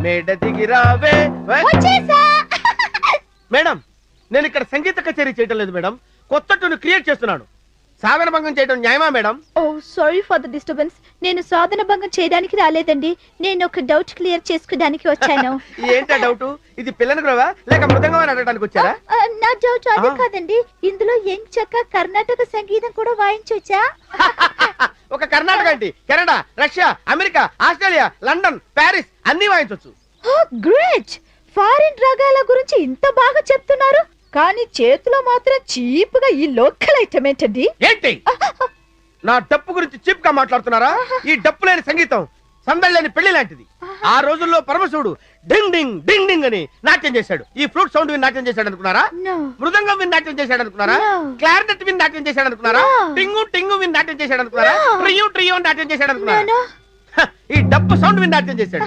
మేడ దిగి రావే. వచ్చేసా. మేడం, నేను ఇక్కడ సంగీత కచేరీ చేయటం లేదు మేడం, కొత్త ట్యూన్ క్రియేట్ చేస్తున్నాను. సాధన భంగం చేయడం న్యాయమా madam? Oh sorry for the disturbance. నేను సాధన భంగం చేయడానికి రాలేదండి, నేను ఒక డౌట్ క్లియర్ చేసుకోవడానికి వచ్చాను. ఏంటా డౌట్? ఇది పిల్లని గ్రోవా లేక మృదంగం అని అడగడానికి వచ్చారా? నా డౌట్ అదే కాదండి, ఇందులో ఎంచక్క కర్ణాటక సంగీతం కూడా వాయించొచ్చా? ఒక కర్ణాటక ఏంటి, Canada, Russia, America, Australia, London, Paris అన్ని వాయించవచ్చు. గ్రేట్. ఫారిన్ రాగాల గురించి ఇంత బాగా చెప్తున్నారు, కానీ చేతిలో మాత్రం చీప్ గా ఈ లోకల్ ఐటమ్ ఏంటండి? ఏంటి నా డప్పు గురించి చీప్ గా మాట్లాడుతున్నారా? ఈ డప్పు లేని సంగీతం సందడి లేని పెళ్లి లాంటిది. ఆ రోజుల్లో పరమశివుడు డింగ్ డింగ్ డింగ్ డింగ్ అని నాట్యం చేశాడు. ఈ ఫ్లూట్ సౌండ్ విని నాట్యం చేశాడు అనుకున్నారా? మృదంగం విని నాట్యం చేశాడు అనుకున్నారా? క్లారినెట్ విని నాట్యం చేశాడు అనుకున్నారా? టింగు టింగు విని నాట్యం చేశాడు అనుకున్నారా? ట్రియో ట్రియో నాట్యం చేశాడు అనుకున్నారా? ఈ డప్పు సౌండ్ విని నాట్యం చేశాడు.